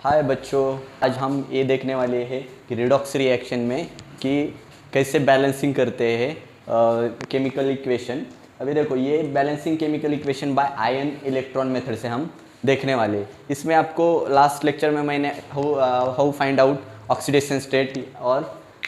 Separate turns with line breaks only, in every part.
हाय बच्चों, आज हम ये देखने वाले हैं कि रिडॉक्स रिएक्शन में कि कैसे बैलेंसिंग करते हैं केमिकल इक्वेशन। अभी देखो, ये balancing chemical equation by ion electron method से हम देखने वाले हैं। इसमें आपको लास्ट लेक्चर में मैंने how find out oxidation state और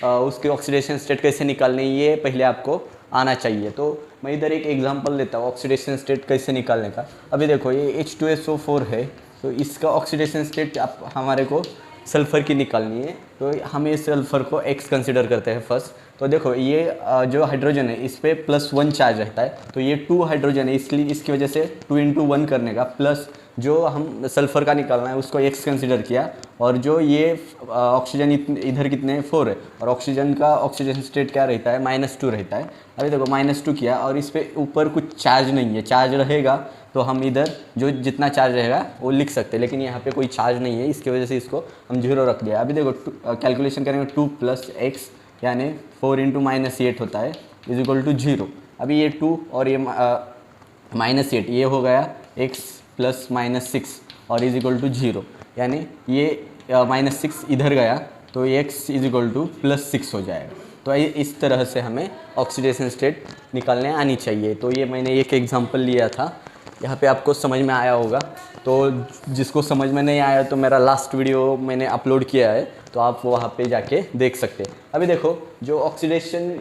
उसके ऑक्सीडेशन स्टेट कैसे निकालने, ये पहले आपको आना चाहिए। तो मैं इधर एक एग्जांपल देता हूँ ऑक्सीडेशन स्टेट कैसे निकालने का। अभी देखो, ये H2SO4 है, तो इसका ऑक्सीडेशन स्टेट आप हमारे को सल्फ़र की निकालनी है। तो हम इस सल्फ़र को X कंसिडर करते हैं फर्स्ट। तो देखो, ये जो हाइड्रोजन है इस पर +1 चार्ज रहता है, तो ये 2 हाइड्रोजन है, इसलिए इसकी वजह से 2 × 1 करने का प्लस जो हम सल्फ़र का निकालना है उसको X कंसिडर किया। और जो ये ऑक्सीजन इधर कितने 4 है, और ऑक्सीजन का ऑक्सीडेशन स्टेट क्या रहता है -2 रहता है। अभी देखो -2 किया, और इस पर ऊपर कुछ चार्ज नहीं है। चार्ज रहेगा तो हम इधर जो जितना चार्ज रहेगा वो लिख सकते हैं, लेकिन यहाँ पे कोई चार्ज नहीं है, इसकी वजह से इसको हम 0 रख दिया। अभी देखो, कैलकुलेशन करेंगे 2 + x यानी 4 × -8 होता है = 0। अभी ये 2 और ये -8 ये हो गया x + -6 और = 0, यानी ये -6 इधर गया तो x = +6 हो जाएगा। तो इस तरह से हमें ऑक्सीडेशन स्टेट निकालने आनी चाहिए। तो ये मैंने एक एग्जांपल लिया था, यहाँ पे आपको समझ में आया होगा। तो जिसको समझ में नहीं आया तो मेरा लास्ट वीडियो मैंने अपलोड किया है, तो आप वहाँ पे जाके देख सकते हैं। अभी देखो, जो ऑक्सीडेशन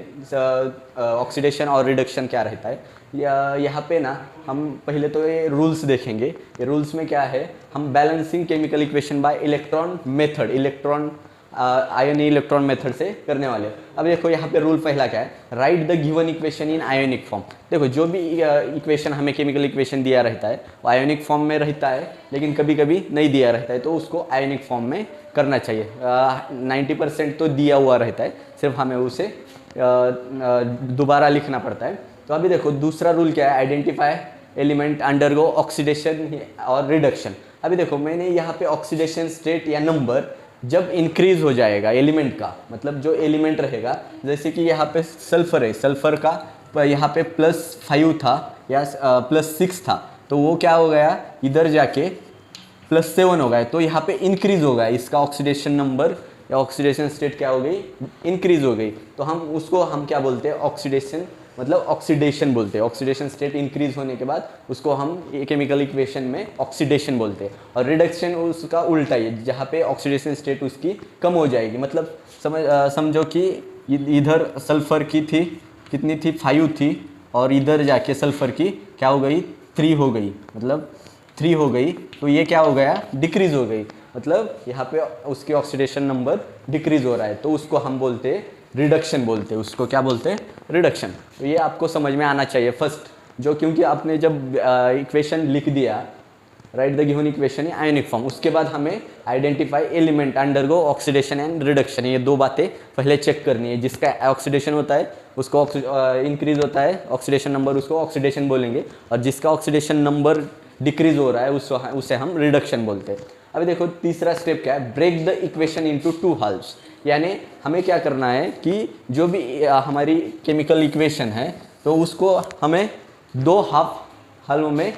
और रिडक्शन क्या रहता है, यहाँ पे ना हम पहले तो ये रूल्स देखेंगे। ये रूल्स में क्या है, हम balancing chemical equation by electron method ion electron method से करने वाले। अब देखो, यहाँ पे रूल पहला क्या है, right the given equation in ionic form. देखो, जो भी इक्वेशन हमें केमिकल इक्वेशन दिया रहता है वो आयोनिक फॉर्म में रहता है, लेकिन कभी कभी नहीं दिया रहता है, तो उसको आयोनिक फॉर्म में करना चाहिए। 90% तो दिया हुआ रहता है, सिर्फ हमें उसे दोबारा लिखना पड़ता है। तो अभी देखो, दूसरा रूल क्या है, आइडेंटिफाई एलिमेंट अंडरगो ऑक्सीडेशन और रिडक्शन। अभी देखो, मैंने यहाँ पे ऑक्सीडेशन स्टेट या नंबर जब इंक्रीज हो जाएगा एलिमेंट का, मतलब जो एलिमेंट रहेगा, जैसे कि यहाँ पे सल्फर है, सल्फर का यहाँ पे +5 था या +6 था, तो वो क्या हो गया, इधर जाके +7 हो गया, तो यहाँ पे इंक्रीज हो गया इसका ऑक्सीडेशन नंबर या ऑक्सीडेशन स्टेट क्या हो गई, इंक्रीज हो गई। तो हम क्या बोलते हैं, ऑक्सीडेशन मतलब ऑक्सीडेशन बोलते हैं। ऑक्सीडेशन स्टेट इंक्रीज होने के बाद उसको हम केमिकल इक्वेशन में ऑक्सीडेशन बोलते हैं। और रिडक्शन उसका उल्टा है, जहाँ पे ऑक्सीडेशन स्टेट उसकी कम हो जाएगी। मतलब समझो कि इधर सल्फर की थी कितनी थी, 5 थी, और इधर जाके सल्फर की क्या हो गई, 3 हो गई, मतलब 3 हो गई, तो ये क्या हो गया, डिक्रीज हो गई, मतलब यहाँ पे उसकी ऑक्सीडेशन नंबर डिक्रीज हो रहा है, तो उसको हम बोलते हैं रिडक्शन बोलते हैं। उसको क्या बोलते हैं, रिडक्शन। तो ये आपको समझ में आना चाहिए फर्स्ट, जो क्योंकि आपने जब इक्वेशन लिख दिया, right the given equation in ionic form, उसके बाद हमें identify element undergo oxidation and reduction, ये 2 बातें पहले चेक करनी है। जिसका ऑक्सीडेशन होता है उसको इंक्रीज होता है ऑक्सीडेशन नंबर, उसको ऑक्सीडेशन बोलेंगे, और जिसका ऑक्सीडेशन नंबर डिक्रीज हो रहा है उसे हम रिडक्शन बोलते हैं। अभी देखो, तीसरा स्टेप क्या है, ब्रेक द इक्वेशन इनटू 2 हाल्व्स, यानी हमें क्या करना है कि जो भी हमारी केमिकल इक्वेशन है तो उसको हमें 2 हाफ हाल्व में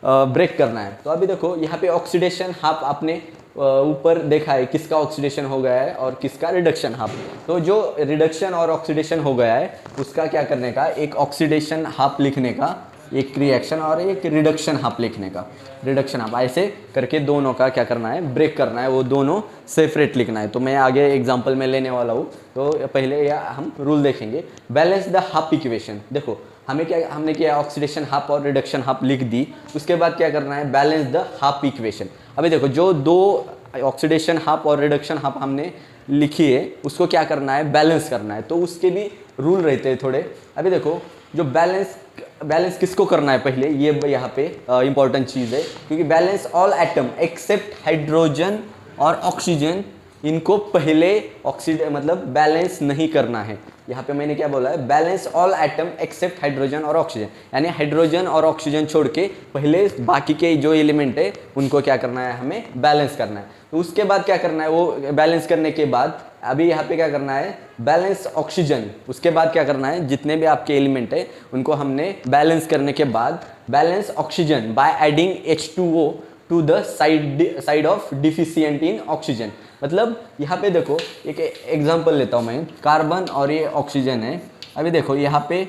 ब्रेक करना है। तो अभी देखो, यहाँ पे ऑक्सीडेशन हाफ आपने ऊपर देखा है, किसका ऑक्सीडेशन हो गया है और किसका रिडक्शन हाफ। तो जो रिडक्शन और ऑक्सीडेशन हो गया है उसका क्या करने का, एक ऑक्सीडेशन हाफ लिखने का एक रिएक्शन और एक रिडक्शन हाफ लिखने का। रिडक्शन हाफ ऐसे करके दोनों का क्या करना है, ब्रेक करना है, वो दोनों सेपरेट लिखना है। तो मैं आगे एग्जांपल में लेने वाला हूँ, तो पहले या हम रूल देखेंगे। Balance the half equation. देखो, हमने क्या ऑक्सीडेशन हाफ और रिडक्शन हाफ लिख दी, उसके बाद क्या करना है, बैलेंस द हाफ इक्वेशन। अभी देखो, जो 2 ऑक्सीडेशन हाफ और रिडक्शन हाफ हमने लिखी है उसको क्या करना है, बैलेंस करना है। तो उसके भी रूल रहते हैं थोड़े। अभी देखो, जो बैलेंस किसको करना है, पहले ये यहाँ पे इंपॉर्टेंट चीज़ है, क्योंकि balance all atom except hydrogen और ऑक्सीजन, इनको पहले मतलब बैलेंस नहीं करना है। यहाँ पे मैंने क्या बोला है, balance all atom except hydrogen और ऑक्सीजन, यानी हाइड्रोजन और ऑक्सीजन छोड़ के पहले बाकी के जो एलिमेंट है उनको क्या करना है, हमें बैलेंस करना है। तो उसके बाद क्या करना है, वो बैलेंस करने के बाद अभी यहाँ पे क्या करना है, बैलेंस ऑक्सीजन। उसके बाद क्या करना है, जितने भी आपके एलिमेंट है उनको हमने बैलेंस करने के बाद balance oxygen by adding H2O to the side of deficient in oxygen. मतलब यहाँ पे देखो एक एग्जांपल लेता हूँ मैं, कार्बन और ये ऑक्सीजन है। अभी देखो यहाँ पे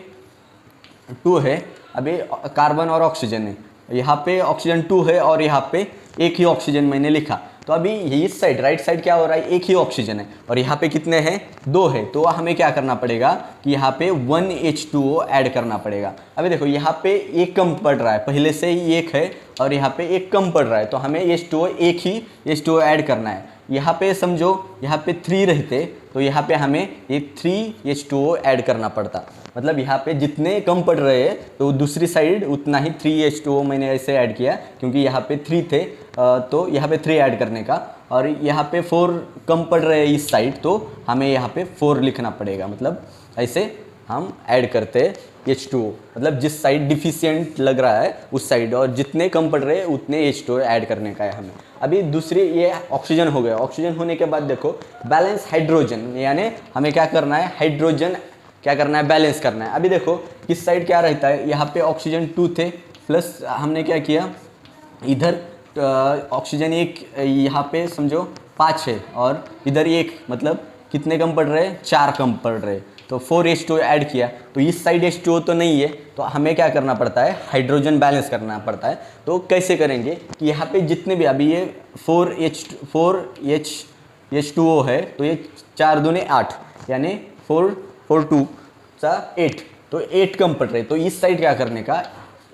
2 है, अभी कार्बन और ऑक्सीजन है, यहाँ पे ऑक्सीजन 2 है और यहाँ पे एक ही ऑक्सीजन मैंने लिखा। तो अभी इस साइड राइट साइड क्या हो रहा है, एक ही ऑक्सीजन है और यहाँ पे कितने हैं, 2 है। तो हमें क्या करना पड़ेगा कि यहाँ पे 1 H2O ऐड करना पड़ेगा। अभी देखो यहाँ पे एक कम पड़ रहा है, पहले से ही एक है और यहाँ पे एक कम पड़ रहा है, तो हमें H2O एक ही H2O ऐड करना है। यहाँ पे समझो यहाँ पे 3 रहते तो यहाँ पे हमें ये 3 H2O ऐड करना पड़ता। मतलब यहाँ पे जितने कम पड़ रहे हैं तो दूसरी साइड उतना ही 3 H2O मैंने ऐसे ऐड किया, क्योंकि यहाँ पे 3 थे तो यहाँ पे 3 ऐड करने का, और यहाँ पे 4 कम पड़ रहे हैं इस साइड तो हमें यहाँ पे 4 लिखना पड़ेगा। मतलब ऐसे हम ऐड करते हैं H2O, मतलब जिस साइड डिफिशियंट लग रहा है उस साइड, और जितने कम पड़ रहे हैं उतने H2O ऐड करने का है हमें। अभी दूसरी ये ऑक्सीजन हो गया। ऑक्सीजन होने के बाद देखो बैलेंस हाइड्रोजन, यानी हमें क्या करना है, हाइड्रोजन क्या करना है, बैलेंस करना है। अभी देखो किस साइड क्या रहता है, यहाँ पे ऑक्सीजन 2 थे प्लस हमने क्या किया इधर ऑक्सीजन 1, यहाँ पे समझो 5 है और इधर 1, मतलब कितने कम पड़ रहे हैं, 4 कम पड़ रहे, तो 4 H2O ऐड किया। तो इस साइड H2O तो नहीं है, तो हमें क्या करना पड़ता है, हाइड्रोजन बैलेंस करना पड़ता है। तो कैसे करेंगे कि यहाँ पे जितने भी, अभी ये 4H2O है तो ये 4 दूने 8, यानी 4 2 8, तो 8 कम पड़ रहे, तो इस साइड क्या करने का,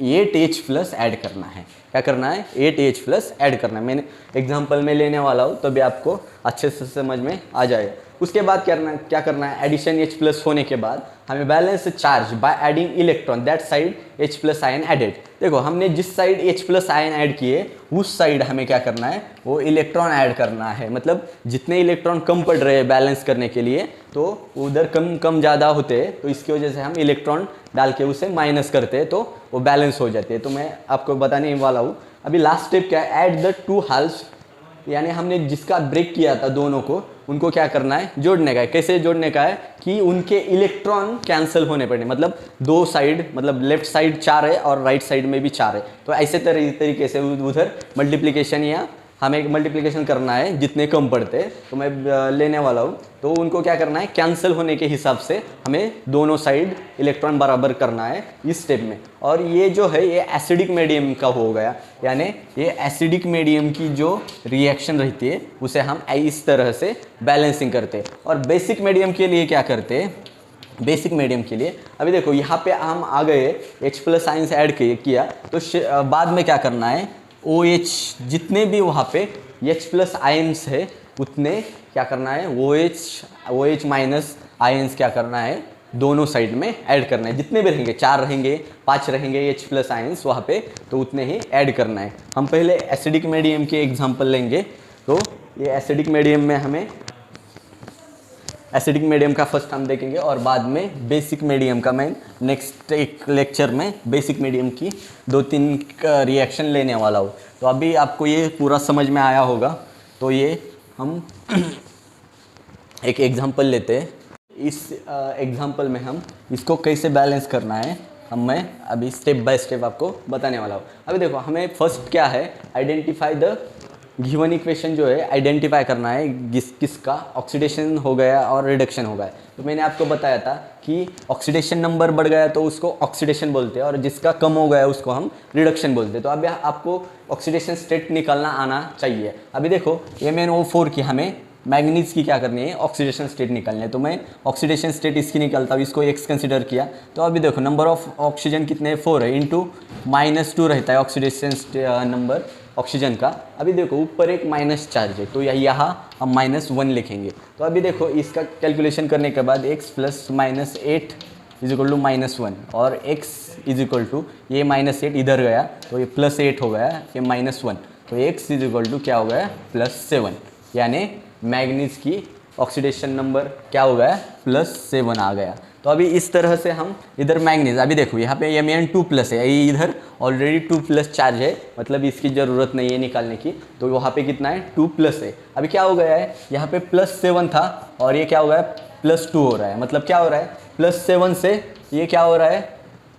8H प्लस ऐड करना है। क्या करना है, 8H प्लस ऐड करना है। मैंने एग्जांपल में लेने वाला हूँ तभी आपको अच्छे से समझ में आ जाएगा। उसके बाद क्या करना है, एडिशन H प्लस होने के बाद हमें balance charge by adding electron that side H plus ion added. देखो हमने जिस side H plus ion add किए उस साइड हमें क्या करना है, वो इलेक्ट्रॉन ऐड करना है। मतलब जितने इलेक्ट्रॉन कम पड़ रहे हैं बैलेंस करने के लिए तो उधर कम ज़्यादा होते हैं, तो इसकी वजह से हम इलेक्ट्रॉन डाल के उसे माइनस करते हैं तो वो बैलेंस हो जाते हैं। तो मैं आपको बताने वाला हूँ। अभी लास्ट स्टेप क्या है, ऐड द 2 हाल्स, यानी हमने जिसका ब्रेक किया था दोनों को, उनको क्या करना है, जोड़ने का है। कैसे जोड़ने का है कि उनके इलेक्ट्रॉन कैंसिल होने पड़े, मतलब 2 साइड, मतलब लेफ्ट साइड 4 है और राइट साइड में भी 4 है, तो ऐसे तरीके से उधर मल्टीप्लिकेशन या हमें मल्टीप्लिकेशन करना है जितने कम पड़ते हैं, तो मैं लेने वाला हूँ। तो उनको क्या करना है, कैंसिल होने के हिसाब से हमें दोनों साइड इलेक्ट्रॉन बराबर करना है इस स्टेप में। और ये जो है ये एसिडिक मीडियम का हो गया, यानी ये एसिडिक मीडियम की जो रिएक्शन रहती है उसे हम इस तरह से बैलेंसिंग करते हैं। और बेसिक मीडियम के लिए क्या करते हैं, बेसिक मीडियम के लिए अभी देखो यहाँ पे हम आ गए, H प्लस आयन से ऐड किया, तो बाद में क्या करना है, OH जितने भी वहाँ पे H प्लस आयन्स है उतने क्या करना है, OH माइनस आयन्स क्या करना है, दोनों साइड में ऐड करना है। जितने भी रहेंगे, 4 रहेंगे, 5 रहेंगे H प्लस आयन्स वहाँ पे, तो उतने ही ऐड करना है। हम पहले एसिडिक मीडियम के एग्जांपल लेंगे। तो ये एसिडिक मीडियम में हमें एसिडिक मीडियम का फर्स्ट हम देखेंगे और बाद में बेसिक मीडियम का मैं नेक्स्ट एक लेक्चर में बेसिक मीडियम की 2-3 रिएक्शन लेने वाला हूँ। तो अभी आपको ये पूरा समझ में आया होगा। तो ये हम एक एग्जांपल लेते हैं। इस एग्जांपल में हम इसको कैसे बैलेंस करना है मैं अभी स्टेप बाय स्टेप आपको बताने वाला हूँ। अभी देखो हमें फर्स्ट क्या है, आइडेंटिफाई द गिवन इक्वेशन जो है आइडेंटिफाई करना है किसका ऑक्सीडेशन हो गया और रिडक्शन हो गया। तो मैंने आपको बताया था कि ऑक्सीडेशन नंबर बढ़ गया तो उसको ऑक्सीडेशन बोलते हैं और जिसका कम हो गया उसको हम रिडक्शन बोलते हैं। तो अभी आपको ऑक्सीडेशन स्टेट निकालना आना चाहिए। अभी देखो MnO4 की हमें मैंगनीज की क्या करनी है, ऑक्सीडेशन स्टेट निकालनी है। तो मैं ऑक्सीडेशन स्टेट इसकी निकालता हूँ, इसको X कंसिडर किया। तो अभी देखो नंबर ऑफ ऑक्सीजन कितने 4 है, इंटू -2 रहता है ऑक्सीडेशन नंबर ऑक्सीजन का। अभी देखो ऊपर एक माइनस चार्ज है तो यहाँ हम -1 लिखेंगे। तो अभी देखो इसका कैलकुलेशन करने के बाद x प्लस -8 इजिकल टू -1 और x इजिकल टू ये -8 इधर गया तो ये +8 हो गया, ये -1, तो x इजिकल टू क्या हो गया +7, यानी मैग्नीज की ऑक्सीडेशन नंबर क्या हो गया +7 आ गया। तो अभी इस तरह से हम इधर मैंगनीज, अभी देखो यहाँ पे Mn2+ है, ये इधर ऑलरेडी 2+ चार्ज है, मतलब इसकी ज़रूरत नहीं है निकालने की। तो वहाँ पे कितना है 2+ है। अभी क्या हो गया है, यहाँ पे +7 था और ये क्या हो गया +2 हो रहा है। मतलब क्या हो रहा है +7 से ये क्या हो रहा है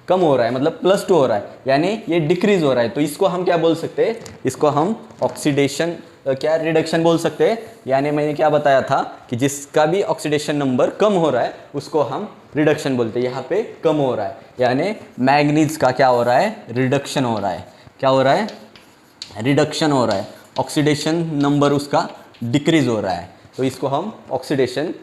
कम हो रहा है, मतलब +2 हो रहा है, यानी ये डिक्रीज हो रहा है, तो इसको हम क्या बोल सकते हैं, इसको हम ऑक्सीडेशन क्या रिडक्शन बोल सकते हैं। यानी मैंने क्या बताया था कि जिसका भी ऑक्सीडेशन नंबर कम हो रहा है उसको हम रिडक्शन बोलते हैं। यहाँ पे कम हो रहा है यानी मैग्नीज का क्या हो रहा है, रिडक्शन हो रहा है। क्या हो रहा है, रिडक्शन हो रहा है, ऑक्सीडेशन नंबर उसका डिक्रीज हो रहा है, तो इसको हम ऑक्सीडेशन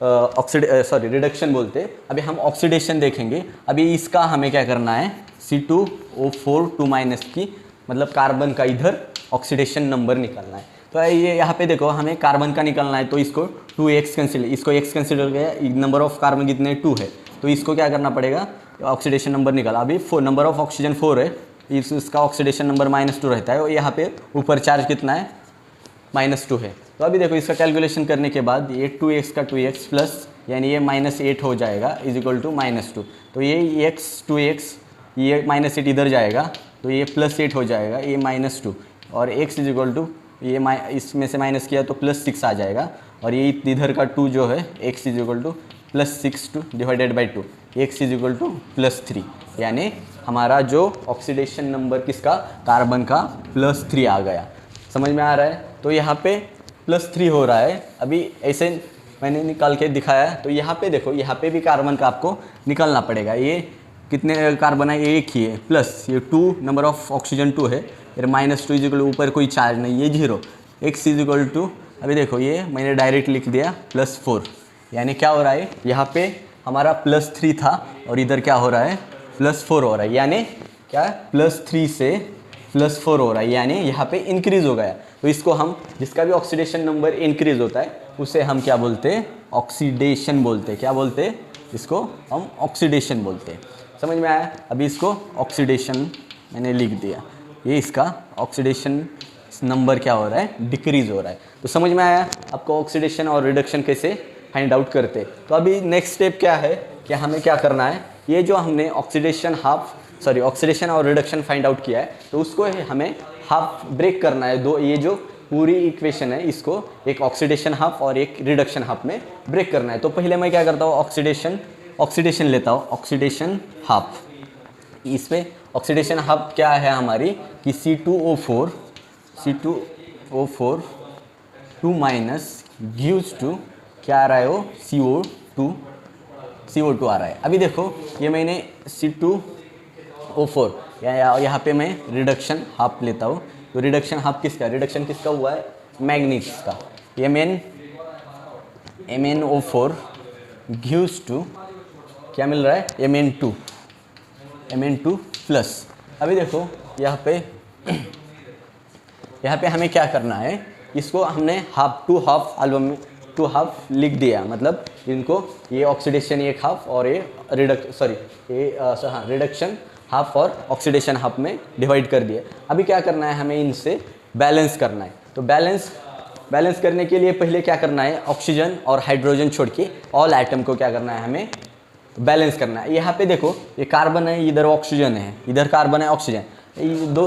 रिडक्शन बोलते हैं। अभी हम ऑक्सीडेशन देखेंगे। अभी इसका हमें क्या करना है, C2O4 2- की मतलब कार्बन का इधर ऑक्सीडेशन नंबर निकालना है। तो ये यहाँ पे देखो हमें कार्बन का निकालना है, तो इसको 2x कंसिडर, इसको x कंसिडर किया, नंबर ऑफ कार्बन कितने 2 है, तो इसको क्या करना पड़ेगा, ऑक्सीडेशन नंबर निकाला। अभी नंबर ऑफ ऑक्सीजन 4 है, इसका ऑक्सीडेशन नंबर -2 रहता है, और यहाँ पे ऊपर चार्ज कितना है, -2 है। तो अभी देखो इसका कैलकुलेशन करने के बाद ये 2x का 2x प्लस यानी ये -8 हो जाएगा इज इक्वल टू -2। तो ये x 2x ये -8 इधर जाएगा, तो ये +8 हो जाएगा, ये -2, और x इज इक्वल टू ये इसमें से माइनस किया तो +6 आ जाएगा, और ये इधर का 2 जो है x is equal to +6 divided by 2, x is equal to +3, यानी हमारा जो ऑक्सीडेशन नंबर किसका, कार्बन का +3 आ गया। समझ में आ रहा है। तो यहाँ पे +3 हो रहा है। अभी ऐसे मैंने निकाल के दिखाया, तो यहाँ पे देखो, यहाँ पे भी कार्बन का आपको निकालना पड़ेगा। ये कितने कार्बन है, एक ही है, प्लस ये 2 नंबर ऑफ ऑक्सीजन 2 है, फिर -2 इज इक्वल ऊपर कोई चार्ज नहीं, ये 0, x इज इक्वल टू, अभी देखो ये मैंने डायरेक्ट लिख दिया +4, यानी क्या हो रहा है, यहाँ पे हमारा +3 था और इधर क्या हो रहा है, +4 हो रहा है, यानी क्या +3 से +4 हो रहा है, यानी यहाँ पे इंक्रीज़ हो गया। तो इसको हम, जिसका भी ऑक्सीडेशन नंबर इंक्रीज़ होता है उसे हम क्या बोलते हैं, ऑक्सीडेशन बोलते हैं। क्या बोलते हैं, इसको हम ऑक्सीडेशन बोलते हैं। समझ में आया। अभी इसको ऑक्सीडेशन मैंने लिख दिया, ये इसका ऑक्सीडेशन नंबर क्या हो रहा है, डिक्रीज़ हो रहा है। तो समझ में आया आपको ऑक्सीडेशन और रिडक्शन कैसे फाइंड आउट करते। तो अभी नेक्स्ट स्टेप क्या है कि हमें क्या करना है, ये जो हमने ऑक्सीडेशन और रिडक्शन फाइंड आउट किया है, तो उसको हमें हाफ ब्रेक करना है। दो, ये जो पूरी इक्वेशन है इसको एक ऑक्सीडेशन हाफ और एक रिडक्शन हाफ में ब्रेक करना है। तो पहले मैं क्या करता हूँ, ऑक्सीडेशन लेता हूँ, ऑक्सीडेशन हाफ। इसमें ऑक्सीडेशन हाफ क्या है हमारी कि C2O4 2- गिव्स टू क्या आ रहा है, वो CO2 आ रहा है। अभी देखो ये मैंने C2O4 यहाँ पे मैं रिडक्शन हाफ लेता हूँ। तो रिडक्शन हाफ किसका, रिडक्शन किसका हुआ है, मैग्नीज का। MnO4 गिव्स टू क्या मिल रहा है, Mn2 प्लस। अभी देखो यहाँ पे हमें क्या करना है, इसको हमने टू हाफ लिख दिया, मतलब इनको ये ऑक्सीडेशन एक हाफ और ये रिडक्शन हाफ और ऑक्सीडेशन हाफ में डिवाइड कर दिया। अभी क्या करना है, हमें इनसे बैलेंस करना है। तो बैलेंस करने के लिए पहले क्या करना है, ऑक्सीजन और हाइड्रोजन छोड़ के ऑल एटम को क्या करना है, हमें बैलेंस करना है। यहाँ पे देखो ये कार्बन है, इधर ऑक्सीजन है, इधर कार्बन है, ऑक्सीजन,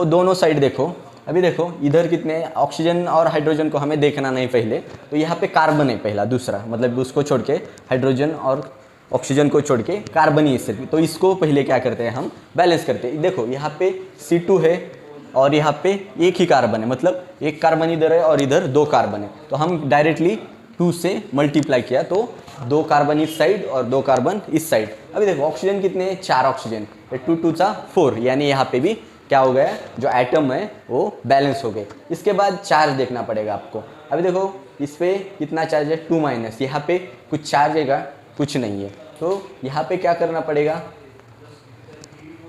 दोनों साइड देखो। अभी देखो इधर कितने ऑक्सीजन और हाइड्रोजन को हमें देखना नहीं पहले, तो यहाँ पे कार्बन है पहला, दूसरा मतलब उसको छोड़ के हाइड्रोजन और ऑक्सीजन को छोड़ के कार्बन ही सिर्फ, तो इसको पहले क्या करते हैं, हम बैलेंस करते हैं। देखो यहाँ पे C2 है और यहाँ पे एक ही कार्बन है, मतलब एक कार्बन इधर है और इधर 2 कार्बन है, तो हम डायरेक्टली 2 से मल्टीप्लाई किया, तो 2 कार्बन इस साइड और 2 कार्बन इस साइड। अभी देखो ऑक्सीजन कितने हैं, 4 ऑक्सीजन, 2 2 4, यानी यहाँ पे भी क्या हो गया, जो एटम है वो बैलेंस हो गए। इसके बाद चार्ज देखना पड़ेगा आपको। अभी देखो इस पे कितना चार्ज है, 2-, यहाँ पे कुछ चार्ज है, कुछ नहीं है, तो यहाँ पे क्या करना पड़ेगा,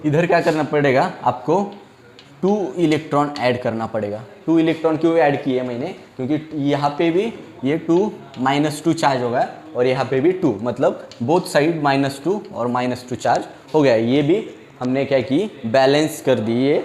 इधर क्या करना पड़ेगा आपको, 2 इलेक्ट्रॉन ऐड करना पड़ेगा। 2 इलेक्ट्रॉन क्यों ऐड किए मैंने, क्योंकि यहाँ पे भी ये 2-2 चार्ज होगा और यहाँ पे भी 2, मतलब बोथ साइड -2 और -2 चार्ज हो गया। ये भी हमने क्या की, बैलेंस कर दी ये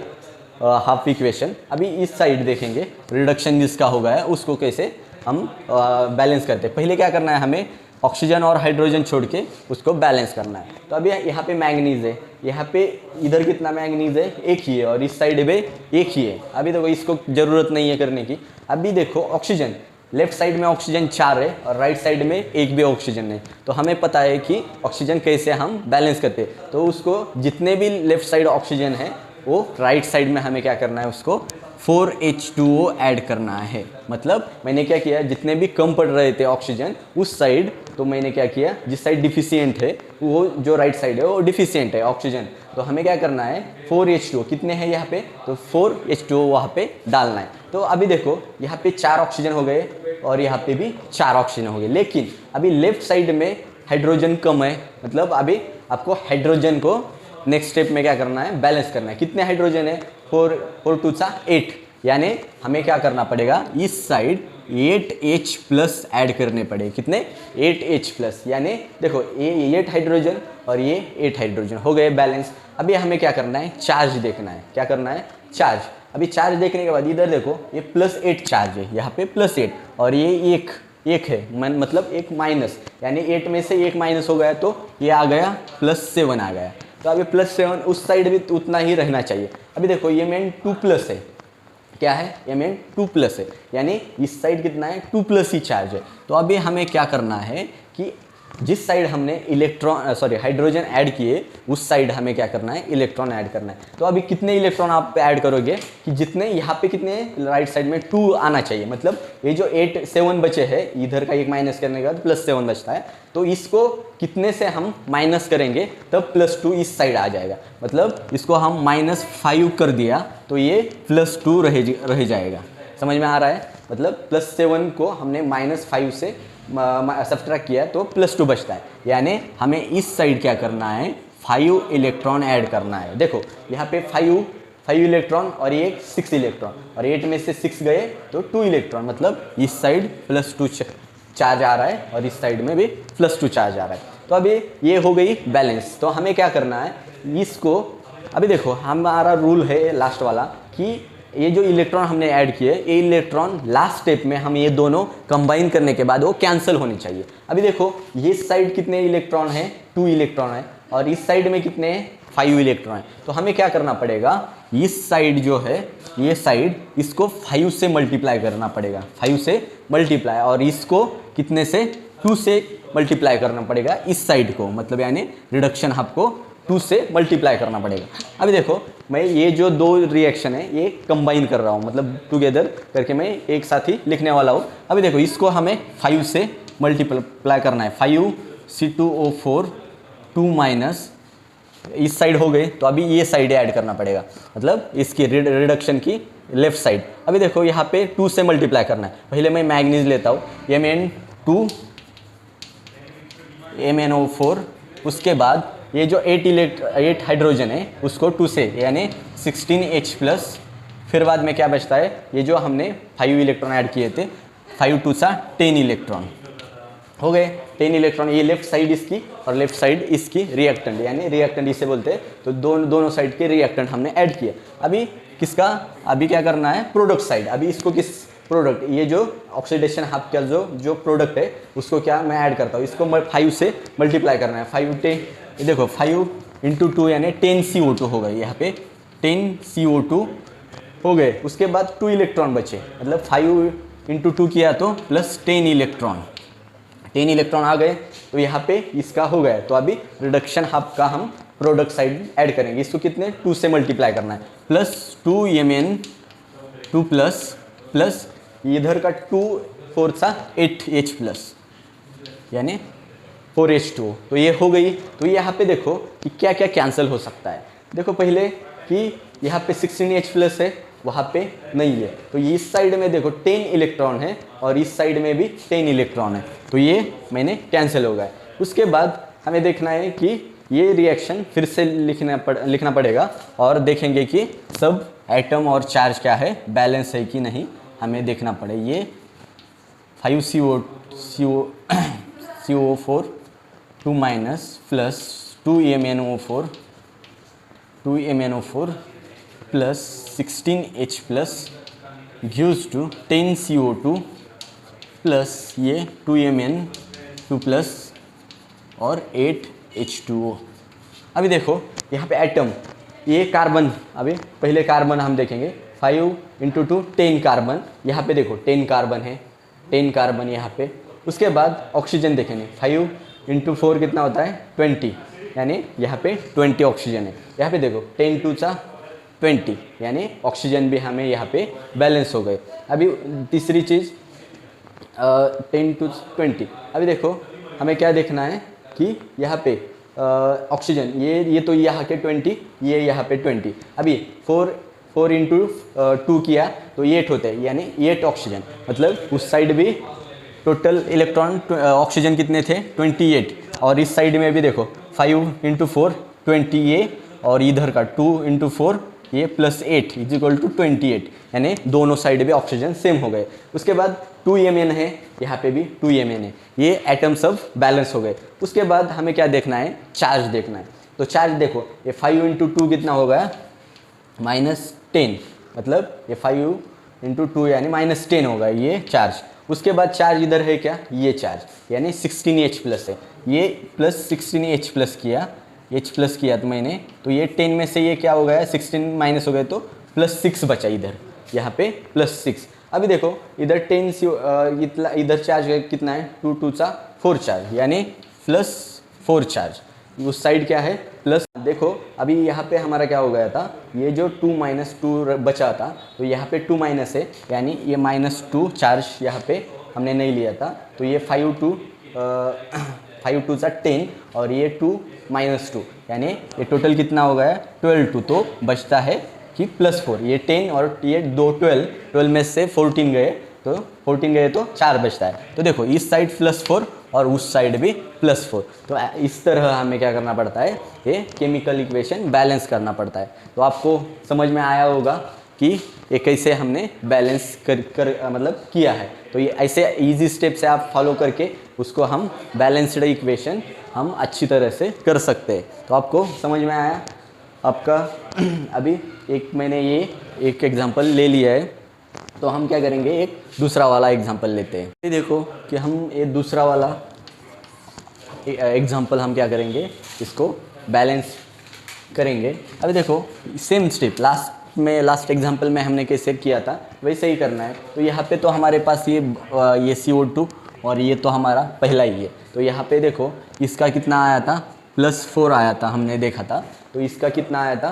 हाफ इक्वेशन। अभी इस साइड देखेंगे, रिडक्शन जिसका हो गया उसको कैसे हम बैलेंस करते हैं। पहले क्या करना है, हमें ऑक्सीजन और हाइड्रोजन छोड़ के उसको बैलेंस करना है। तो अभी यहाँ पे मैंगनीज है, यहाँ पे इधर कितना मैंगनीज है, एक ही है, और इस साइड पे एक ही है। अभी देखो इसको ज़रूरत नहीं है करने की। अभी देखो ऑक्सीजन लेफ्ट साइड में ऑक्सीजन 4 है और राइट साइड में एक भी ऑक्सीजन नहीं, तो हमें पता है कि ऑक्सीजन कैसे हम बैलेंस करते हैं। तो उसको जितने भी लेफ्ट साइड ऑक्सीजन है वो राइट साइड में हमें क्या करना है, उसको 4H2O ऐड करना है। मतलब मैंने क्या किया, जितने भी कम पड़ रहे थे ऑक्सीजन उस साइड, तो मैंने क्या किया, जिस साइड डिफिशियंट है वो जो राइट साइड है वो डिफिशियंट है ऑक्सीजन, तो हमें क्या करना है 4H2O कितने हैं यहाँ पे, तो 4H2O वहाँ पे डालना है। तो अभी देखो यहाँ पे 4 ऑक्सीजन हो गए और यहाँ पे भी 4 ऑक्सीजन हो गए, लेकिन अभी लेफ्ट साइड में हाइड्रोजन कम है। मतलब अभी आपको हाइड्रोजन को नेक्स्ट स्टेप में क्या करना है, बैलेंस करना है। कितने हाइड्रोजन है, 4 2 8, यानी हमें क्या करना पड़ेगा, इस साइड 8H प्लस ऐड करने पड़े। कितने, 8H प्लस, यानी देखो ये 8 हाइड्रोजन और ये 8 हाइड्रोजन हो गए बैलेंस। अभी हमें क्या करना है, चार्ज देखना है। क्या करना है, चार्ज। अभी चार्ज देखने के बाद इधर देखो ये +8 चार्ज है, यहाँ पे +8 और ये एक है, मतलब एक माइनस, यानी 8 में से एक माइनस हो गया तो ये आ गया +7 आ गया। तो अभी +7 उस साइड भी उतना ही रहना चाहिए। अभी देखो ये मेन 2+ है, क्या है, ये मेन 2+ है, यानी इस साइड कितना है, 2+ ही चार्ज है। तो अभी हमें क्या करना है कि जिस साइड हमने हाइड्रोजन ऐड किए उस साइड हमें क्या करना है, इलेक्ट्रॉन ऐड करना है। तो अभी कितने इलेक्ट्रॉन आप ऐड करोगे कि जितने यहाँ पे कितने राइट साइड में 2 आना चाहिए। मतलब ये जो 7 बचे हैं, इधर का एक माइनस करने के बाद +7 बचता है, तो इसको कितने से हम माइनस करेंगे तब +2 इस साइड आ जाएगा। मतलब इसको हम -5 कर दिया तो ये +2 रह जाएगा। समझ में आ रहा है, मतलब +7 को हमने -5 से सब्ट्रैक्ट किया तो +2 बचता है, यानी हमें इस साइड क्या करना है, 5 इलेक्ट्रॉन ऐड करना है। देखो यहाँ पे 5 इलेक्ट्रॉन और ये 6 इलेक्ट्रॉन, और 8 में से 6 गए तो 2 इलेक्ट्रॉन, मतलब इस साइड +2 चार्ज आ रहा है और इस साइड में भी +2 चार्ज आ रहा है। तो अभी ये हो गई बैलेंस। तो हमें क्या करना है, इसको अभी देखो हमारा रूल है लास्ट वाला कि ये जो इलेक्ट्रॉन हमने ऐड किए, ये इलेक्ट्रॉन लास्ट स्टेप में हम ये दोनों कंबाइन करने के बाद वो कैंसिल होनी चाहिए। अभी देखो ये साइड कितने इलेक्ट्रॉन है, 2 इलेक्ट्रॉन है, और इस साइड में कितने हैं, 5 इलेक्ट्रॉन है। तो हमें क्या करना पड़ेगा, इस साइड जो है ये साइड, इसको 5 से मल्टीप्लाई करना पड़ेगा, 5 से मल्टीप्लाई, और इसको कितने से, 2 से मल्टीप्लाई करना पड़ेगा इस साइड को। मतलब यानी रिडक्शन आपको 2 से मल्टीप्लाई करना पड़ेगा। अभी देखो मैं ये जो 2 रिएक्शन है ये कंबाइन कर रहा हूँ, मतलब टुगेदर करके मैं एक साथ ही लिखने वाला हूँ। अभी देखो इसको हमें 5 से मल्टीप्लाई करना है, 5C2O4 2 माइनस इस साइड हो गए, तो अभी ये साइड ऐड करना पड़ेगा, मतलब इसकी रिडक्शन की लेफ्ट साइड। अभी देखो यहाँ पे 2 से मल्टीप्लाई करना है। पहले मैं मैग्नीज लेता हूँ, Mn2 MnO4, उसके बाद ये जो 8 हाइड्रोजन है उसको 2 से, यानी 16H प्लस, फिर बाद में क्या बचता है, ये जो हमने 5 इलेक्ट्रॉन ऐड किए थे, 5 2 10 इलेक्ट्रॉन हो गए। 10 इलेक्ट्रॉन ये लेफ्ट साइड इसकी और लेफ्ट साइड इसकी रिएक्टेंट, यानी रिएक्टेंट इसे बोलते हैं। तो दोनों साइड के रिएक्टेंट हमने ऐड किया। अभी किसका, अभी क्या करना है, प्रोडक्ट साइड। अभी इसको किस प्रोडक्ट, ये जो ऑक्सीडेशन हाफ का जो प्रोडक्ट है उसको क्या मैं ऐड करता हूँ, इसको 5 से मल्टीप्लाई करना है। 5 10, देखो 5 × 2 यानी 10 CO2 हो गए, यहाँ पे 10 CO2 हो गए। उसके बाद 2 इलेक्ट्रॉन बचे, मतलब 5 × 2 किया तो +10 इलेक्ट्रॉन, 10 इलेक्ट्रॉन आ गए, तो यहाँ पे इसका हो गया। तो अभी रिडक्शन हाफ का हम प्रोडक्ट साइड ऐड करेंगे। इसको कितने, 2 से मल्टीप्लाई करना है, +2 Mn2 प्लस इधर का 2 4 8H प्लस, यानी 4H2O। तो ये हो गई। तो यहाँ पे देखो कि क्या क्या कैंसिल हो सकता है। देखो पहले कि यहाँ पे 16H प्लस है, वहाँ पे नहीं है, तो इस साइड में देखो 10 इलेक्ट्रॉन है और इस साइड में भी 10 इलेक्ट्रॉन है, तो ये मैंने कैंसिल हो गया। उसके बाद हमें देखना है कि ये रिएक्शन फिर से लिखना पड़ेगा और देखेंगे कि सब एटम और चार्ज क्या है, बैलेंस है कि नहीं, हमें देखना पड़े। ये 5CO4 2 minus plus 2 MnO4 plus 16H plus gives to 10 CO2 plus ये 2 Mn2 प्लस और 8H2O। अभी देखो यहाँ पे एटम, ये कार्बन, अभी पहले कार्बन हम देखेंगे, 5 × 2 10 कार्बन, यहाँ पे देखो 10 कार्बन है, 10 कार्बन यहाँ पे। उसके बाद ऑक्सीजन देखेंगे, 5 × 4 कितना होता है 20, यानी यहाँ पे 20 ऑक्सीजन है। यहाँ पे देखो 10 × 2 = 20, यानी ऑक्सीजन भी हमें यहाँ पे बैलेंस हो गए। अभी तीसरी चीज़ 10 × 20, अभी देखो हमें क्या देखना है कि यहाँ पे ऑक्सीजन ये तो यहाँ के 20, ये यहाँ पे 20। अभी 4 × 2 किया तो 8 होते हैं, यानी 8 ऑक्सीजन, मतलब उस साइड भी टोटल इलेक्ट्रॉन ऑक्सीजन कितने थे 28, और इस साइड में भी देखो 5 × 4 20 ये, और इधर का 2 × 4 ये +8 = 28, यानी दोनों साइड भी ऑक्सीजन सेम हो गए। उसके बाद 2Mn है, यहाँ पे भी 2Mn है, ये एटम सब बैलेंस हो गए। उसके बाद हमें क्या देखना है, चार्ज देखना है। तो चार्ज देखो ये 5 × 2 कितना हो गया -10, मतलब ये 5 × 2 यानी -10 होगा ये चार्ज। उसके बाद चार्ज इधर है क्या, ये चार्ज यानी 16H+ है, ये +16H+ किया, H+ किया तो मैंने, तो ये 10 में से ये क्या हो गया 16 माइनस हो गए तो +6 बचा इधर, यहाँ पे +6। अभी देखो इधर 10 से इधर चार्ज कितना है 2 × 2 = 4 चार्ज, यानी +4 चार्ज। उस साइड क्या है प्लस। देखो अभी यहाँ पे हमारा क्या हो गया था, ये जो 2 - 2 बचा था, तो यहाँ पे 2 माइनस है, यानी ये -2 चार्ज यहाँ पे हमने नहीं लिया था, तो ये 5 × 2 = 10, और ये 2 - 2, यानी ये टोटल कितना हो गया 12, तो बचता है कि +4, ये 10 और ये 2 12 में से 14 गए, तो 14 गए तो 4 बचता है। तो देखो इस साइड +4 और उस साइड भी +4, तो इस तरह हमें क्या करना पड़ता है, ये केमिकल इक्वेशन बैलेंस करना पड़ता है। तो आपको समझ में आया होगा कि ये कैसे हमने बैलेंस मतलब किया है। तो ये ऐसे इजी स्टेप से आप फॉलो करके उसको हम बैलेंस्ड इक्वेशन हम अच्छी तरह से कर सकते हैं। तो आपको समझ में आया आपका। अभी मैंने ये एक एग्जांपल ले लिया है, तो हम क्या करेंगे, एक दूसरा वाला एग्जांपल लेते हैं। ये देखो कि हम ये दूसरा वाला एग्जांपल हम क्या करेंगे, इसको बैलेंस करेंगे। अभी देखो सेम स्टेप लास्ट एग्जांपल में हमने कैसे किया था वैसे ही करना है। तो यहाँ पे तो हमारे पास ये CO2 और ये तो हमारा पहला ही है। तो यहाँ पे देखो इसका कितना आया था +4 आया था, हमने देखा था। तो इसका कितना आया था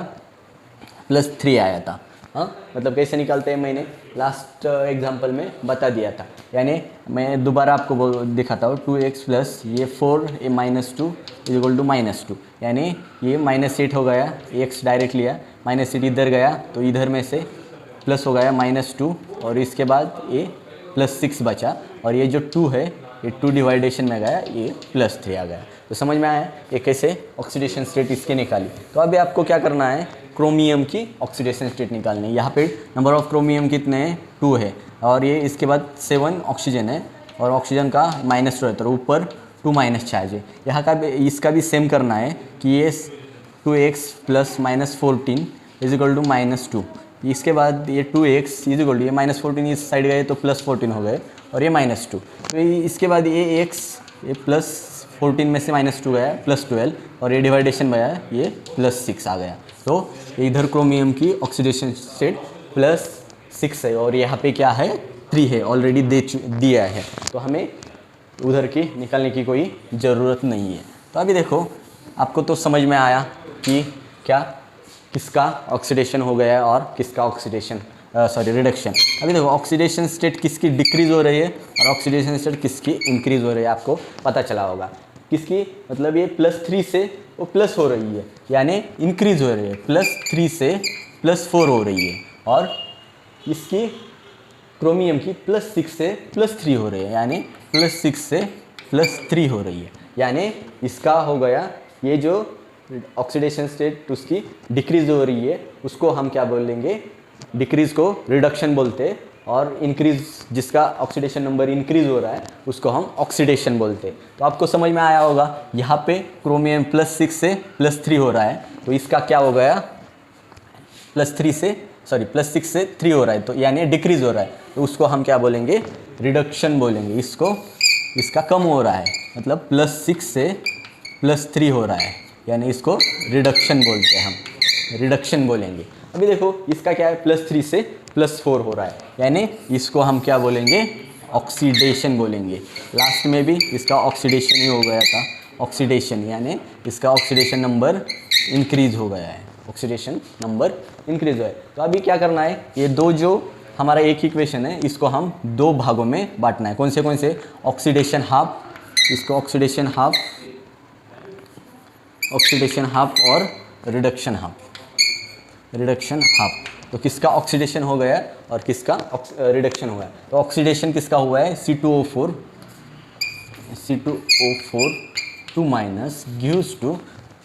+3 आया था। हाँ, मतलब कैसे निकालते हैं मैंने लास्ट एग्जांपल में बता दिया था, यानी मैं दोबारा आपको दिखाता हूँ। 2x प्लस ये 4 - 2 = -2, यानी ये -8 हो गया, x डायरेक्ट लिया, -8 इधर गया तो इधर में से प्लस हो गया -2, और इसके बाद ये +6 बचा, और ये जो 2 है ये 2 डिवाइडेशन में गया, ये +3 आ गया। तो समझ में आया ये कैसे ऑक्सीडेशन स्टेट इसके निकाली। तो अभी आपको क्या करना है, क्रोमियम की ऑक्सीडेशन स्टेट निकालनी है। यहाँ पे नंबर ऑफ क्रोमियम कितने हैं 2 है, और ये इसके बाद 7 ऑक्सीजन है, और ऑक्सीजन का -2 है, तो ऊपर 2 चार्ज है। यहाँ का इसका भी सेम करना है कि ये 2x + -14 = -2। इसके बाद ये 2x ये -14 इस साइड गए तो +14 हो गए, और ये -2। तो इसके बाद ये x ये +14 में से -2 गया +12, और ये डिवाइडेशन में आया ये +6 आ गया। तो इधर क्रोमियम की ऑक्सीडेशन स्टेट +6 है, और यहाँ पे क्या है 3 है, ऑलरेडी दिया है, तो हमें उधर की निकालने की कोई ज़रूरत नहीं है। तो अभी देखो आपको तो समझ में आया कि क्या किसका ऑक्सीडेशन हो गया है और किसका ऑक्सीडेशन रिडक्शन। अभी देखो ऑक्सीडेशन स्टेट किसकी डिक्रीज़ हो रही है और ऑक्सीडेशन स्टेट किसकी इंक्रीज़ हो रही है, आपको पता चला होगा। किसकी मतलब ये +3 से वो प्लस हो रही है, यानी इंक्रीज़ हो रही है, +3 से +4 हो रही है, और इसकी क्रोमियम की +6 से +3 हो रही है, यानी +6 से +3 हो रही है। यानी इसका हो गया ये जो ऑक्सीडेशन स्टेट उसकी डिक्रीज़ हो रही है, उसको हम क्या बोलेंगे, डिक्रीज़ को रिडक्शन बोलते हैं, और इंक्रीज़ जिसका ऑक्सीडेशन नंबर इंक्रीज़ हो रहा है उसको हम ऑक्सीडेशन बोलते हैं। तो आपको समझ में आया होगा, यहाँ पे क्रोमियम +6 से +3 हो रहा है, तो इसका क्या हो गया +6 से 3 हो रहा है, तो यानी डिक्रीज़ हो रहा है, तो उसको हम क्या बोलेंगे, रिडक्शन बोलेंगे। इसका कम हो रहा है, मतलब +6 से +3 हो रहा है, यानी इसको रिडक्शन बोलते हैं, हम रिडक्शन बोलेंगे। अभी देखो इसका क्या है +3 से +4 हो रहा है, यानी इसको हम क्या बोलेंगे, ऑक्सीडेशन बोलेंगे। लास्ट में भी इसका ऑक्सीडेशन ही हो गया था, ऑक्सीडेशन यानी इसका ऑक्सीडेशन नंबर इंक्रीज हो गया है, ऑक्सीडेशन नंबर इंक्रीज हुआ है। तो अभी क्या करना है, ये दो जो हमारा एक इक्वेशन है इसको हम दो भागों में बांटना है। कौन से? ऑक्सीडेशन हाफ, इसको ऑक्सीडेशन हाफ और रिडक्शन हाफ। तो किसका ऑक्सीडेशन हो गया और किसका रिडक्शन हुआ है? तो ऑक्सीडेशन किसका हुआ है? C2O4 2 minus gives to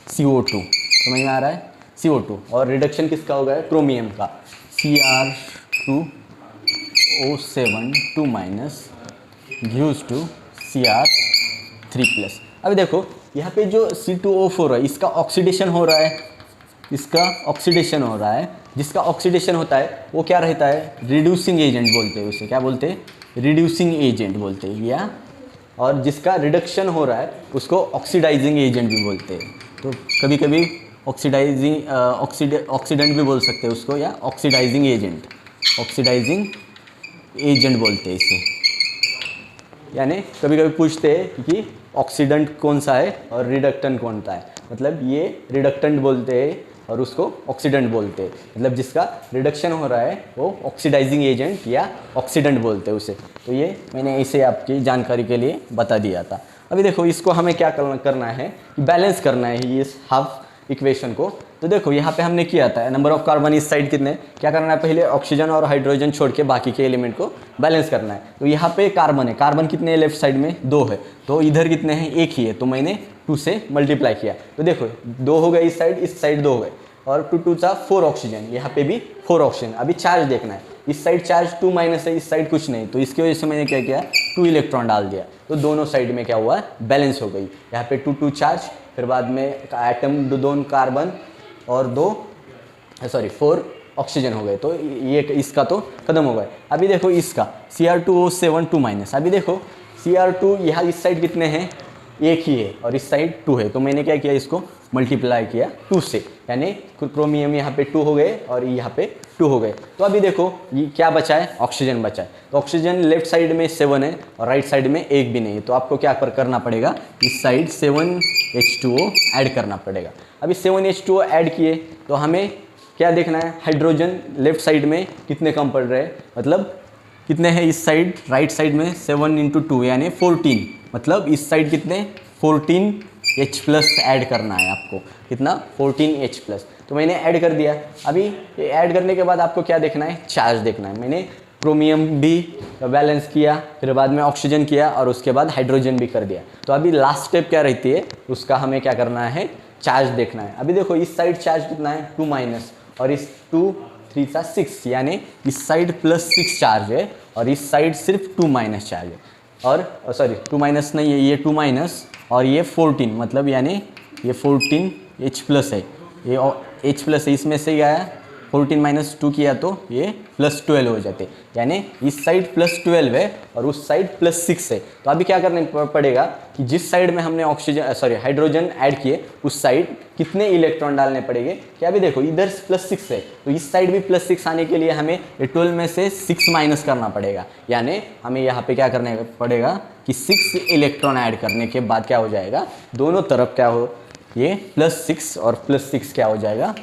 CO2, समझ में आ रहा है? CO2। और रिडक्शन किसका हो गया है? क्रोमियम का Cr2O7 2 minus gives to Cr3+। अभी देखो यहाँ पे जो C2O4 है इसका ऑक्सीडेशन हो रहा है, जिसका ऑक्सीडेशन होता है वो क्या रहता है? रिड्यूसिंग एजेंट बोलते हैं उसे। क्या बोलते हैं? रिड्यूसिंग एजेंट बोलते हैं या, और जिसका रिडक्शन हो रहा है उसको ऑक्सीडाइजिंग एजेंट भी बोलते हैं। तो कभी कभी ऑक्सीडेंट भी बोल सकते हैं उसको, या ऑक्सीडाइजिंग एजेंट बोलते हैं इसे। यानी कभी कभी पूछते हैं कि ऑक्सीडेंट कौन सा है और रिडक्टेंट कौन सा है, मतलब ये रिडक्टेंट बोलते हैं और उसको ऑक्सीडेंट बोलते हैं। मतलब जिसका रिडक्शन हो रहा है वो ऑक्सीडाइजिंग एजेंट या ऑक्सीडेंट बोलते हैं उसे। तो ये मैंने इसे आपकी जानकारी के लिए बता दिया था। अभी देखो इसको हमें क्या करना है, बैलेंस करना है इस हाफ इक्वेशन को। तो देखो यहाँ पे हमने किया था, नंबर ऑफ कार्बन इस साइड कितने, क्या करना है? पहले ऑक्सीजन और हाइड्रोजन छोड़ के बाकी के एलिमेंट को बैलेंस करना है। तो यहाँ पे कार्बन है, कार्बन कितने हैं? लेफ्ट साइड में 2 है, तो इधर कितने हैं? 1 ही है, तो मैंने 2 से मल्टीप्लाई किया। तो देखो 2 हो गए इस साइड 2 हो गए, और 2 2 सा 4 ऑक्सीजन, यहाँ पे भी 4 ऑक्सीजन। अभी चार्ज देखना है, इस साइड चार्ज 2 माइनस है, इस साइड कुछ नहीं, तो इसकी वजह से मैंने क्या किया? 2 इलेक्ट्रॉन डाल दिया। तो दोनों साइड में क्या हुआ? बैलेंस हो गई। यहाँ पे 2 2 चार्ज, फिर बाद में एटम 2 कार्बन और 4 ऑक्सीजन हो गए। तो ये इसका तो खत्म हो गया। अभी देखो इसका Cr2O7 2 माइनस, अभी देखो Cr2 यहाँ इस साइड कितने हैं? 1 ही है और इस साइड 2 है, तो मैंने क्या किया? इसको मल्टीप्लाई किया 2 से, यानी क्रोमियम यहाँ पे 2 हो गए और यहाँ पे 2 हो गए। तो अभी देखो ये क्या बचा है? ऑक्सीजन बचा है। तो ऑक्सीजन लेफ्ट साइड में 7 है और राइट साइड में 1 भी नहीं है, तो आपको क्या करना पड़ेगा? इस साइड 7H2O ऐड करना पड़ेगा। अभी 7H2O ऐड किए तो हमें क्या देखना है? हाइड्रोजन लेफ्ट साइड में कितने कम पड़ रहे हैं, मतलब कितने हैं इस साइड? राइट साइड में 7 × 2 यानी 14, मतलब इस साइड कितने? 14H+ ऐड करना है आपको। कितना? 14H+। तो मैंने ऐड कर दिया। अभी ये ऐड करने के बाद आपको क्या देखना है? चार्ज देखना है। मैंने क्रोमियम भी बैलेंस किया, फिर बाद में ऑक्सीजन किया और उसके बाद हाइड्रोजन भी कर दिया। तो अभी लास्ट स्टेप क्या रहती है? उसका हमें क्या करना है? चार्ज देखना है। अभी देखो इस साइड चार्ज कितना है? 2 माइनस, और इस 2 3 सा 6, यानी इस साइड +6 चार्ज है और इस साइड सिर्फ 2 माइनस चार्ज है। और सॉरी 2 माइनस नहीं है, ये 2 माइनस और ये 14, मतलब यानी ये 14H+ है, ये H+ है, इसमें से गया 14 - 2 किया तो ये +12 हो जाते, यानी इस साइड +12 है और उस साइड +6 है। तो अभी क्या करने पड़ेगा कि जिस साइड में हमने हाइड्रोजन ऐड किए उस साइड कितने इलेक्ट्रॉन डालने पड़ेंगे? क्या अभी देखो इधर +6 है, तो इस साइड भी +6 आने के लिए हमें 12 में से 6 माइनस करना पड़ेगा, यानी हमें यहाँ पे क्या करने पड़ेगा कि 6 इलेक्ट्रॉन ऐड करने के बाद क्या हो जाएगा? दोनों तरफ क्या हो, ये +6 और +6 क्या हो जाएगा?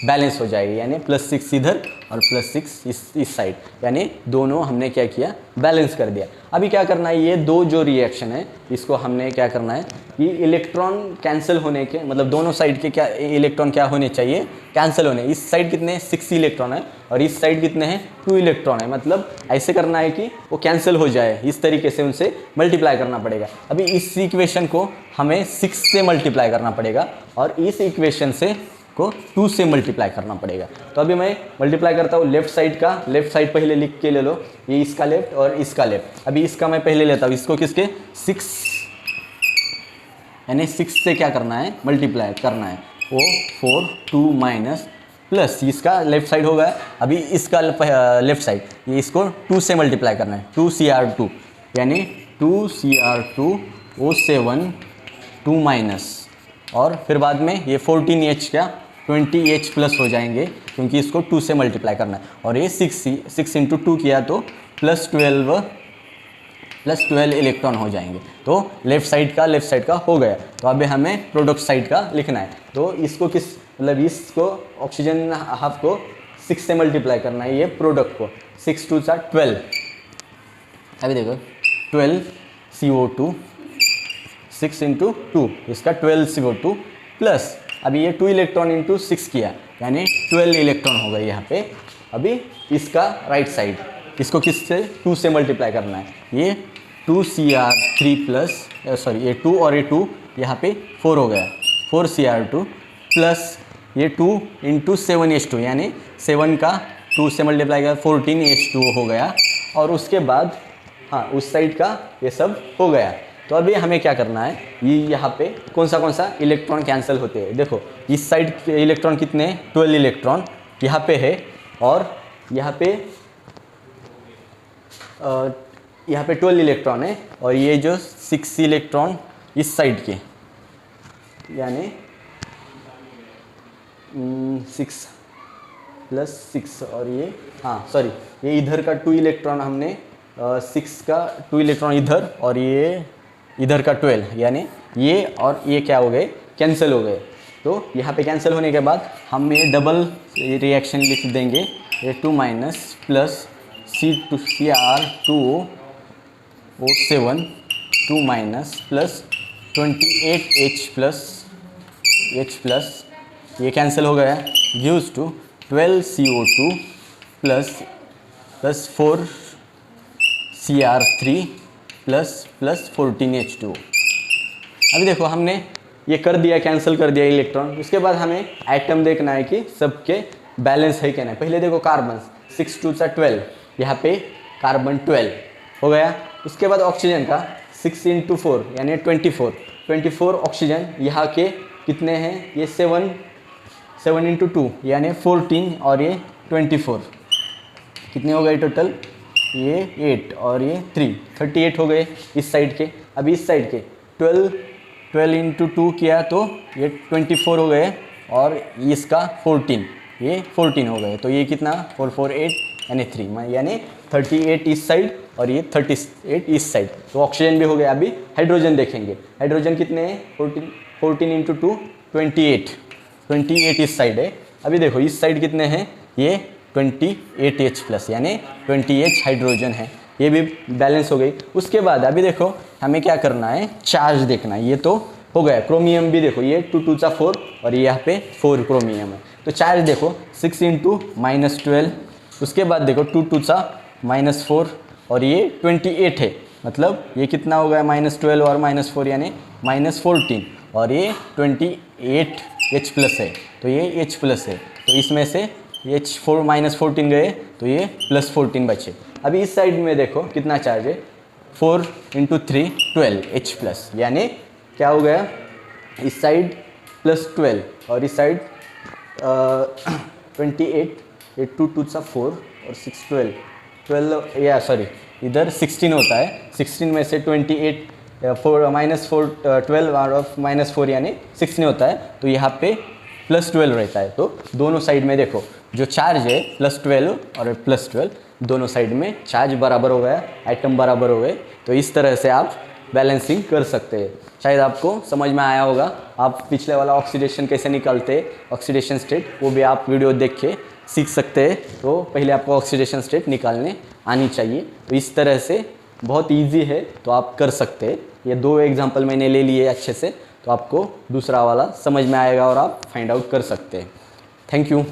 बैलेंस हो जाएगी, यानी +6 इधर और +6 इस साइड, यानी दोनों हमने क्या किया? बैलेंस कर दिया। अभी क्या करना है? ये दो जो रिएक्शन है इसको हमने क्या करना है कि इलेक्ट्रॉन कैंसिल होने के, मतलब दोनों साइड के क्या इलेक्ट्रॉन क्या होने चाहिए? कैंसिल होने। इस साइड कितने? 6 इलेक्ट्रॉन है और इस साइड कितने हैं? 2 इलेक्ट्रॉन है, मतलब ऐसे करना है कि वो कैंसिल हो जाए, इस तरीके से उनसे मल्टीप्लाई करना पड़ेगा। अभी इस इक्वेशन को हमें 6 से मल्टीप्लाई करना पड़ेगा और इस इक्वेशन से को 2 से मल्टीप्लाई करना पड़ेगा। तो अभी मैं मल्टीप्लाई करता हूँ लेफ्ट साइड का, लेफ्ट साइड पहले लिख के ले लो, ये इसका लेफ्ट और इसका लेफ्ट। अभी इसका मैं पहले लेता हूँ, इसको किसके? 6, यानी 6 से क्या करना है? मल्टीप्लाई करना है। वो 4 2 माइनस प्लस इसका लेफ्ट साइड होगा। अभी इसका लेफ्ट साइड, ये इसको 2 से मल्टीप्लाई करना है, 2Cr2, यानी 2Cr2O7 2 माइनस, और फिर बाद में ये 14H क्या 20H+ हो जाएंगे, क्योंकि इसको 2 से मल्टीप्लाई करना है। और ये 6 × 2 किया तो +12 प्लस 12 इलेक्ट्रॉन हो जाएंगे। तो लेफ्ट साइड का हो गया। तो अभी हमें प्रोडक्ट साइड का लिखना है। तो इसको इसको ऑक्सीजन हाफ को 6 से मल्टीप्लाई करना है, ये प्रोडक्ट को 6 2 12। अभी देखो 12 CO2 6 इंटू 2, इसका 12 CO2 प्लस अभी ये 2 इलेक्ट्रॉन इंटू 6 किया यानी 12 इलेक्ट्रॉन हो गए यहाँ पे। अभी इसका राइट साइड, इसको किससे 2 से मल्टीप्लाई करना है, ये 2Cr3 प्लस ये 2 और ये 2 यहाँ पे 4 हो गया, 4Cr2 प्लस ये 2 इंटू 7H2 यानी 7 का 2 से मल्टीप्लाई किया 14H2 हो गया। और उसके बाद हाँ उस साइड का ये सब हो गया। तो अभी हमें क्या करना है, ये यहाँ पे कौन सा इलेक्ट्रॉन कैंसिल होते हैं। देखो इस साइड के इलेक्ट्रॉन कितने हैं, 12 इलेक्ट्रॉन यहाँ पे है और यहाँ पे 12 इलेक्ट्रॉन है और ये जो 6 इलेक्ट्रॉन इस साइड के यानी 6 प्लस 6 और ये ये इधर का 2 इलेक्ट्रॉन हमने 6 का 2 इलेक्ट्रॉन इधर और ये इधर का 12 यानी ये और ये क्या हो गए, कैंसिल हो गए। तो यहाँ पे कैंसिल होने के बाद हम ये डबल रिएक्शन लिख देंगे, ये 2 minus plus CR2O7 2 minus plus 28H plus ये कैंसिल हो गया, gives to 12 CO2 plus 4 CR3 plus 14H2। अभी देखो हमने ये कर दिया, कैंसिल कर दिया इलेक्ट्रॉन। उसके बाद हमें एटम देखना है कि सबके बैलेंस है क्या नहीं। पहले देखो कार्बन 6 2 12, यहाँ पे कार्बन 12 हो गया। उसके बाद ऑक्सीजन का 6 इंटू 4 यानी 24 ऑक्सीजन यहाँ के कितने हैं, ये 7 इंटू 2 यानी 14 और ये 24 कितने हो गए टोटल, ये 8 और ये 38 हो गए इस साइड के। अभी इस साइड के 12 इंटू 2 किया तो ये 24 हो गए और इसका 14 ये 14 हो गए। तो ये कितना 4 4 8 यानी 3 यानी 38 इस साइड और ये 38 इस साइड। तो ऑक्सीजन भी हो गया। अभी हाइड्रोजन देखेंगे, हाइड्रोजन कितने हैं 14 इंटू 2 28 इस साइड है। अभी देखो इस साइड कितने हैं, ये 28H प्लस यानी 20H हाइड्रोजन है, ये भी बैलेंस हो गई। उसके बाद अभी देखो हमें क्या करना है, चार्ज देखना है। ये तो हो गया। क्रोमियम भी देखो ये 2 2 4 और ये यहाँ पे 4 क्रोमियम है। तो चार्ज देखो 6 इंटू -12, उसके बाद देखो 2 2 -4 और ये 28 है, मतलब ये कितना हो गया -12 और -4 यानी -14 और ये 28H प्लस है, तो ये H प्लस है। तो इसमें से H4 -14 गए तो ये +14 बचे। अभी इस साइड में देखो कितना चार्ज है, 4 इंटू 3 12 H प्लस यानी क्या हो गया, इस साइड +12 और इस साइड 28, ये 2 2 4 और 6 12 या सॉरी इधर 16 होता है, 16 में से 28 4 -12 और -4 यानी 16 होता है। तो यहाँ पे +12 रहता है। तो दोनों साइड में देखो जो चार्ज है +12 और +12 दोनों साइड में चार्ज बराबर हो गया, एटम बराबर हो गए। तो इस तरह से आप बैलेंसिंग कर सकते हैं। शायद आपको समझ में आया होगा। आप पिछले वाला ऑक्सीडेशन कैसे निकालते हैं, ऑक्सीडेशन स्टेट, वो भी आप वीडियो देख के सीख सकते हैं। तो पहले आपको ऑक्सीडेशन स्टेट निकालने आनी चाहिए। तो इस तरह से बहुत इजी है, तो आप कर सकते हैं। ये 2 एग्जांपल मैंने ले लिए अच्छे से, तो आपको दूसरा वाला समझ में आएगा और आप फाइंड आउट कर सकते हैं। Thank you.